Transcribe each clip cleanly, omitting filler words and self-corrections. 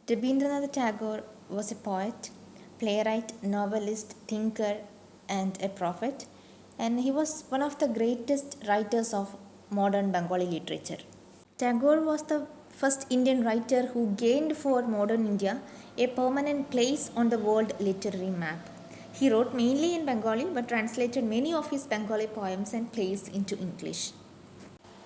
Rabindranath Tagore was a poet, playwright, novelist, thinker, and a prophet, and he was one of the greatest writers of modern Bengali literature. Tagore was the first Indian writer who gained for modern India a permanent place on the world literary map. He wrote mainly in Bengali but translated many of his Bengali poems and plays into English.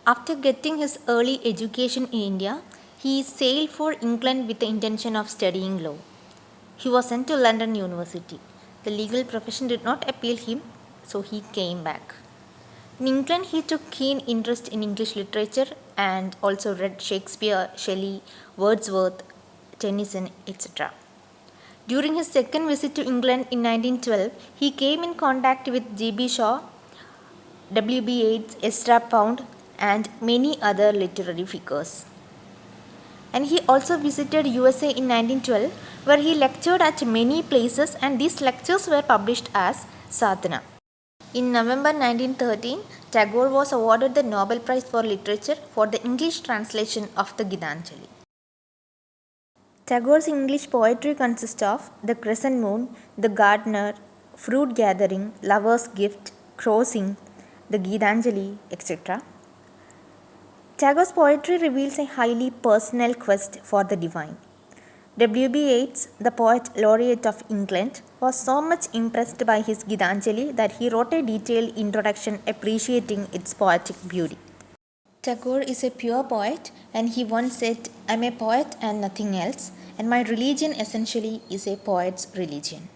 After getting his early education in India, he sailed for England with the intention of studying law. He was sent to London University. The legal profession did not appeal him, so he came back. In England, he took keen interest in English literature and also read Shakespeare, Shelley, Wordsworth, Tennyson, etc. During his second visit to England in 1912, he came in contact with G.B. Shaw, W.B. Yeats, Ezra Pound, and many other literary figures. And he also visited USA in 1912, where he lectured at many places, and these lectures were published as Sadhana. In November 1913, Tagore was awarded the Nobel Prize for Literature for the English translation of the Gitanjali. Tagore's English poetry consists of The Crescent Moon, The Gardener, Fruit Gathering, Lover's Gift, Crossing, the Gitanjali, etc. Tagore's poetry reveals a highly personal quest for the divine. W.B. Yeats, the poet laureate of England, was so much impressed by his Gitanjali that he wrote a detailed introduction appreciating its poetic beauty. Tagore is a pure poet, and he once said, "I am a poet and nothing else, and my religion essentially is a poet's religion."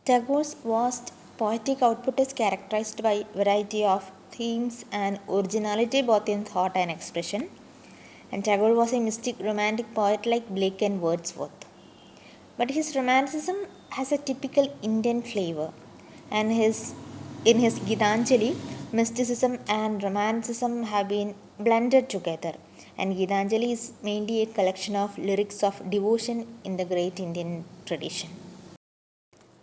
Tagore's vast poetic output is characterized by variety of themes and originality both in thought and expression. And Tagore was a mystic romantic poet like Blake and Wordsworth. But his romanticism has a typical Indian flavor, and in his Gitanjali, mysticism and romanticism have been blended together. And Gitanjali is mainly a collection of lyrics of devotion in the great Indian tradition.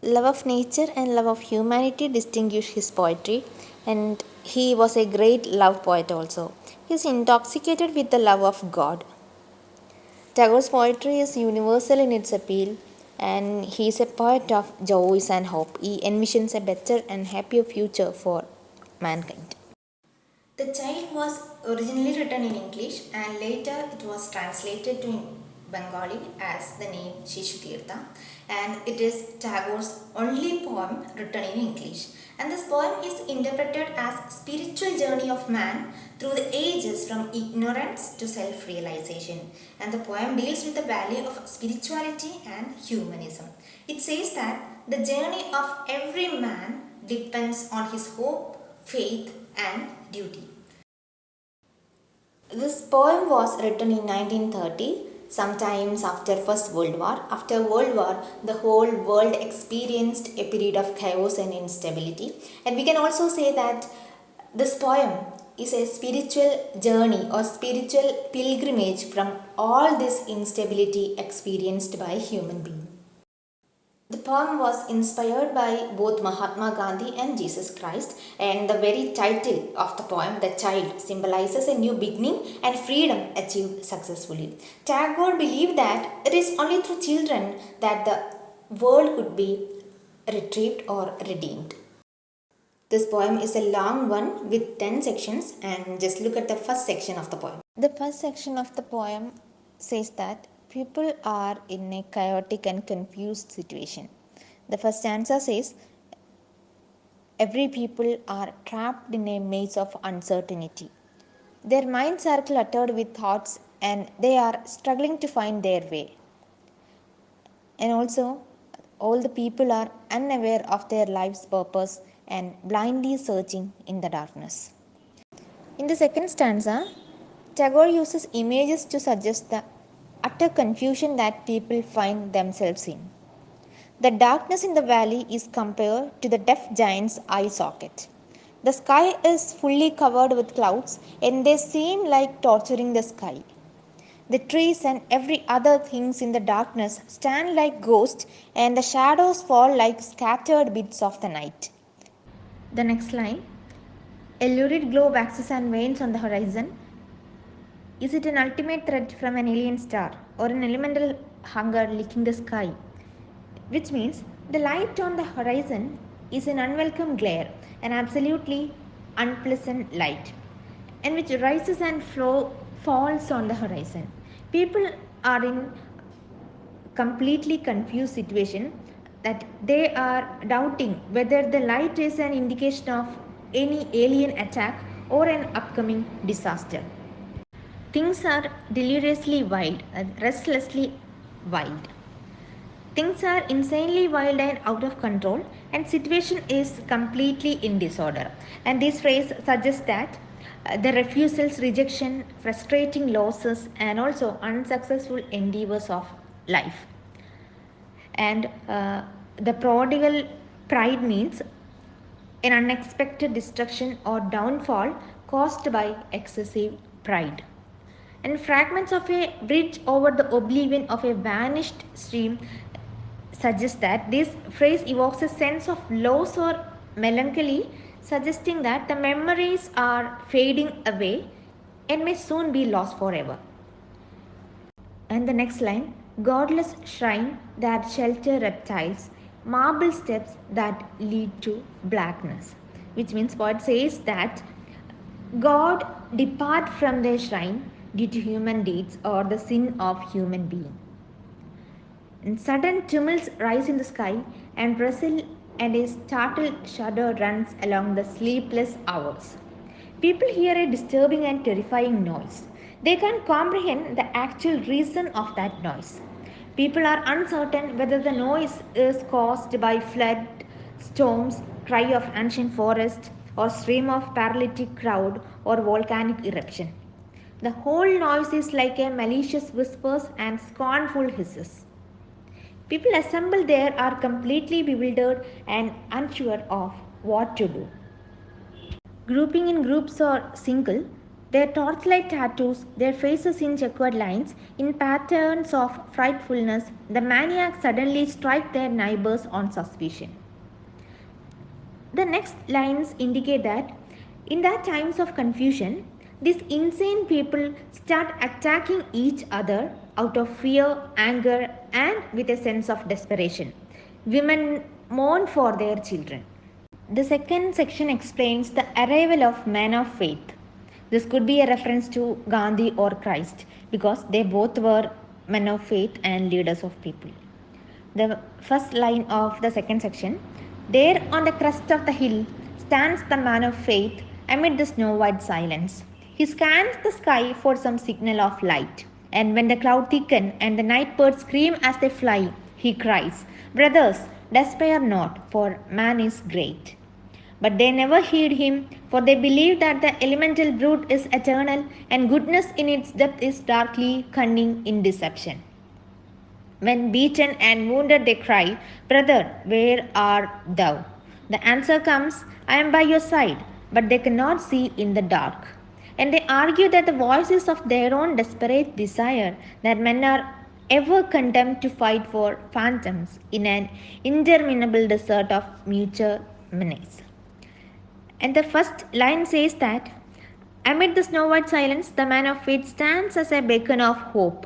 Love of nature and love of humanity distinguish his poetry, and he was a great love poet also. He is intoxicated with the love of God. Tagore's poetry is universal in its appeal, and he is a poet of joys and hope. He envisions a better and happier future for mankind. The Child was originally written in English and later it was translated to Bengali as the name Shishutirtha, and it is Tagore's only poem written in English. And this poem is interpreted as spiritual journey of man through the ages from ignorance to self-realization. And the poem deals with the value of spirituality and humanism. It says that the journey of every man depends on his hope, faith and duty. This poem was written in 1930, sometimes after First World War. After World War, the whole world experienced a period of chaos and instability. And we can also say that this poem is a spiritual journey or spiritual pilgrimage from all this instability experienced by human beings. The poem was inspired by both Mahatma Gandhi and Jesus Christ, and the very title of the poem, The Child, symbolizes a new beginning and freedom achieved successfully. Tagore believed that it is only through children that the world could be retrieved or redeemed. This poem is a long one with 10 sections, and just look at the first section of the poem. The first section of the poem says that people are in a chaotic and confused situation. The first stanza says, every people are trapped in a maze of uncertainty. Their minds are cluttered with thoughts and they are struggling to find their way. And also, all the people are unaware of their life's purpose and blindly searching in the darkness. In the second stanza, Tagore uses images to suggest the utter confusion that people find themselves in. The darkness in the valley is compared to the deaf giant's eye socket. The sky is fully covered with clouds and they seem like torturing the sky. The trees and every other things in the darkness stand like ghosts and the shadows fall like scattered bits of the night. The next line, a lurid glow waxes and wanes on the horizon. Is it an ultimate threat from an alien star or an elemental hunger licking the sky, which means the light on the horizon is an unwelcome glare, an absolutely unpleasant light, and which rises and falls on the horizon. People are in completely confused situation that they are doubting whether the light is an indication of any alien attack or an upcoming disaster. Things are deliriously wild and restlessly wild. Things are insanely wild and out of control, and situation is completely in disorder. And this phrase suggests that the refusals, rejection, frustrating losses, and also unsuccessful endeavors of life. And the prodigal pride means an unexpected destruction or downfall caused by excessive pride. And fragments of a bridge over the oblivion of a vanished stream suggest that this phrase evokes a sense of loss or melancholy, suggesting that the memories are fading away and may soon be lost forever. And the next line, godless shrine that shelter reptiles, marble steps that lead to blackness, which means poet says that God depart from their shrine due to human deeds or the sin of human being. And sudden tumults rise in the sky, and rustle and a startled shudder runs along the sleepless hours. People hear a disturbing and terrifying noise. They can't comprehend the actual reason of that noise. People are uncertain whether the noise is caused by flood, storms, cry of ancient forest, or stream of paralytic crowd, or volcanic eruption. The whole noise is like a malicious whispers and scornful hisses. People assembled there are completely bewildered and unsure of what to do. Grouping in groups or single, their torchlight tattoos, their faces in checkered lines, in patterns of frightfulness, the maniacs suddenly strike their neighbors on suspicion. The next lines indicate that in that times of confusion, these insane people start attacking each other out of fear, anger, and with a sense of desperation. Women mourn for their children. The second section explains the arrival of men of faith. This could be a reference to Gandhi or Christ because they both were men of faith and leaders of people. The first line of the second section, there on the crest of the hill stands the man of faith amid the snow-white silence. He scans the sky for some signal of light, and when the cloud thickens and the night birds scream as they fly, he cries, brothers, despair not, for man is great. But they never heed him, for they believe that the elemental brute is eternal and goodness in its depth is darkly cunning in deception. When beaten and wounded they cry, brother, where art thou? The answer comes, I am by your side, but they cannot see in the dark. And they argue that the voice is of their own desperate desire, that men are ever condemned to fight for phantoms in an interminable desert of mutual menace. And the first line says that, amid the snow-white silence, the man of faith stands as a beacon of hope.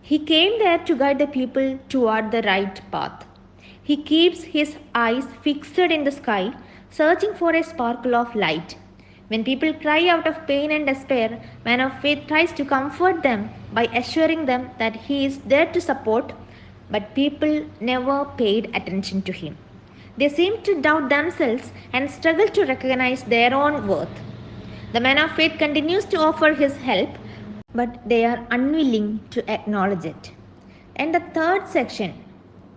He came there to guide the people toward the right path. He keeps his eyes fixed in the sky, searching for a sparkle of light. When people cry out of pain and despair, man of faith tries to comfort them by assuring them that he is there to support, but people never paid attention to him. They seem to doubt themselves and struggle to recognize their own worth. The man of faith continues to offer his help, but they are unwilling to acknowledge it. And the third section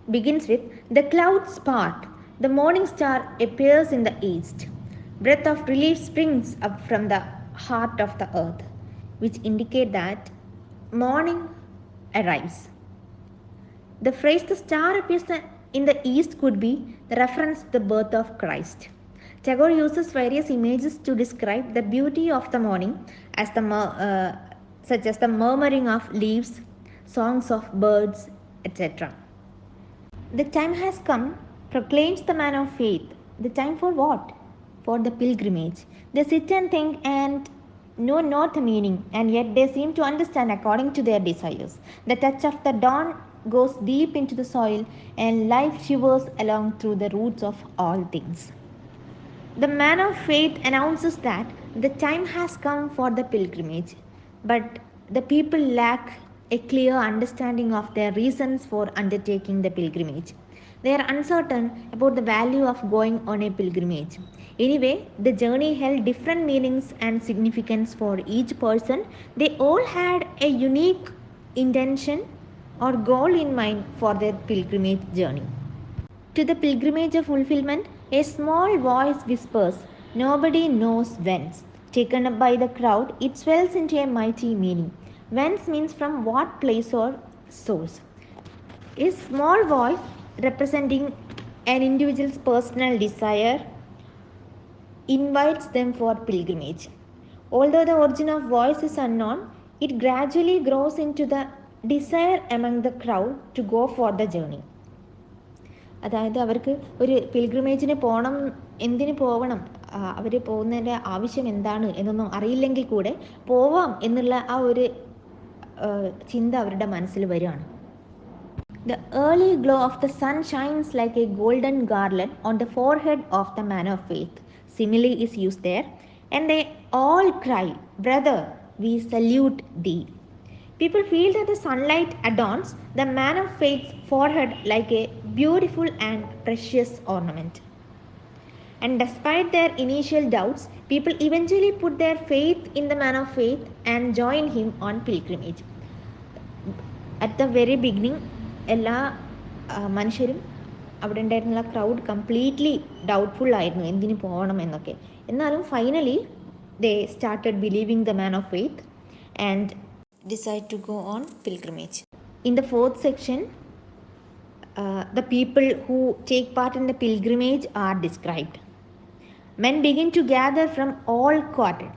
begins with the clouds part. The morning star appears in the east. Breath of relief springs up from the heart of the earth, which indicate that morning arrives. The phrase the star appears in the east could be the reference to the birth of Christ. Tagore uses various images to describe the beauty of the morning as such as the murmuring of leaves, songs of birds, etc. The time has come, proclaims the man of faith. The time for what? For the pilgrimage. They sit and think and know not the meaning, and yet they seem to understand according to their desires. The touch of the dawn goes deep into the soil and life shivers along through the roots of all things. The man of faith announces that the time has come for the pilgrimage, but the people lack a clear understanding of their reasons for undertaking the pilgrimage. They are uncertain about the value of going on a pilgrimage. Anyway, the journey held different meanings and significance for each person. They all had a unique intention or goal in mind for their pilgrimage journey. To the pilgrimage of fulfillment, a small voice whispers, "Nobody knows whence." Taken up by the crowd, it swells into a mighty meaning. Whence means from what place or source. A small voice representing an individual's personal desire invites them for pilgrimage. Although the origin of voice is unknown, it gradually grows into the desire among the crowd to go for the journey. അതായത് അവർക്ക് ഒരു പിൽഗ്രിമേജിന് പോകണം, എന്തിന് പോകണം, അവർ പോകുന്നതിൻ്റെ ആവശ്യം എന്താണ് എന്നൊന്നും അറിയില്ലെങ്കിൽ കൂടെ പോവാം എന്നുള്ള ആ ഒരു ചിന്ത അവരുടെ മനസ്സിൽ വരികയാണ്. The early glow of the sun shines like a golden garland on the forehead of the man of faith. Simile is used there. And they all cry, "Brother, we salute thee." People feel that the sunlight adorns the man of faith's forehead like a beautiful and precious ornament. And despite their initial doubts, people eventually put their faith in the man of faith and join him on pilgrimage. At the very beginning, എല്ലാ മനുഷ്യരും അവിടെ ഉണ്ടായിരുന്ന crowd completely doubtful ആയിരുന്നു എന്തിനു പോകണം എന്നൊക്കെ. എന്നാലും finally they started believing the man of faith and decide to go on pilgrimage. In the fourth section, the people who take part in the pilgrimage are described. Men begin to gather from all quarters,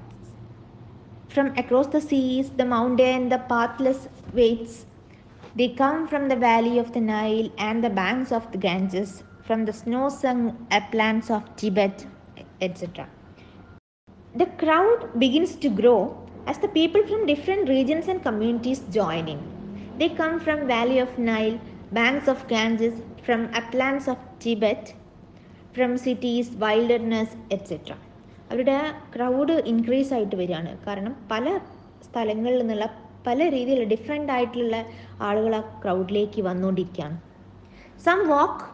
from across the seas, the mountain, the pathless wastes. They come from the valley of the Nile and the banks of the Ganges, from the snow-sung uplands of Tibet, etc. The crowd begins to grow as the people from different regions and communities join in. They come from valley of Nile, banks of Ganges, from uplands of Tibet, from cities, wilderness, etc. അവരുടെ crowd increase ആയിട്ട് വരികയാണ്. കാരണം പല സ്ഥലങ്ങളിൽ നിന്നുള്ള പല രീതിയിലുള്ള different ആയിട്ടുള്ള ആളുകൾ ആ ക്രൗഡിലേക്ക് വന്നുകൊണ്ടിരിക്കുകയാണ്. Some walk,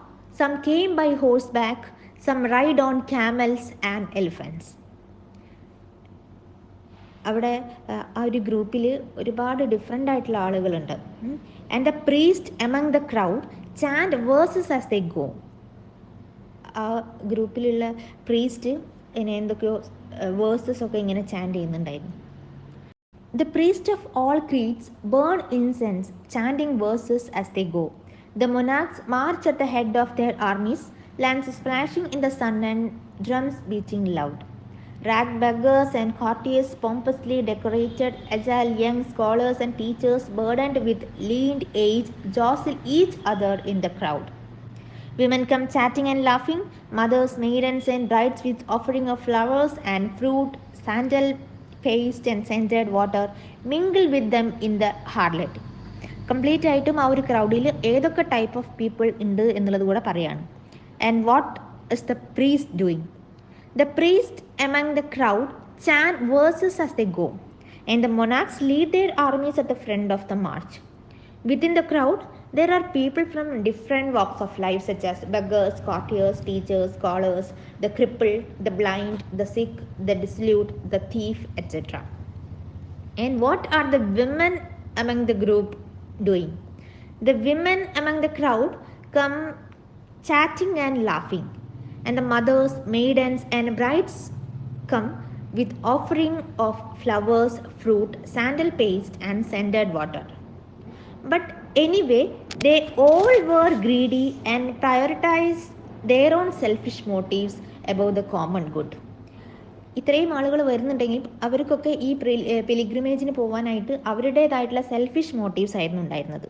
some came by horseback, some ride on camels and elephants. അവിടെ ആ ഒരു ഗ്രൂപ്പിൽ ഒരുപാട് ഡിഫറെൻ്റ് ആയിട്ടുള്ള ആളുകളുണ്ട്. And the priest among the crowd chanted verses as they go. ആ ഗ്രൂപ്പിലുള്ള പ്രീസ്റ്റ് എന്തൊക്കെയോ വേഴ്സസ് ഒക്കെ ഇങ്ങനെ ചാൻഡ് ചെയ്യുന്നുണ്ടായിരുന്നു. The priests of all creeds burn incense, chanting verses as they go. The monarchs march at the head of their armies, lances flashing in the sun and drums beating loud. Ragged beggars and courtiers, pompously decorated, agile young scholars and teachers burdened with lean age, jostle each other in the crowd. Women come chatting and laughing, mothers, maidens and brides with offering of flowers and fruit, sandal paste and scented water mingle with them in the harlot. Complete ആയിട്ടും ആ ഒരു ക്രൗഡിൽ ഏതൊക്കെ type of people ഉണ്ട് എന്നുള്ളത് കൂടെ പറയാണ്. And what is the priest doing? The priests among the crowd chant verses as they go, and the monarchs lead their armies at the front of the march. Within the crowd, there are people from different walks of life such as beggars, courtiers, teachers, scholars, the crippled, the blind, the sick, the dissolute, the thief, etc. And what are the women among the group doing? The women among the crowd come chatting and laughing, and the mothers, maidens and brides come with offering of flowers, fruit, sandal paste and scented water. But anyway, they all were greedy and prioritized their own selfish motives above the common good. ഇത്രയും ആളുകൾ വരുന്നുണ്ടെങ്കിൽ അവർക്കൊക്കെ ഈ പിലിഗ്രിമേജിന് പോകാനായിട്ട് അവരുടേതായിട്ടുള്ള selfish motifs ആയിരുന്നു ഉണ്ടായിരുന്നത്.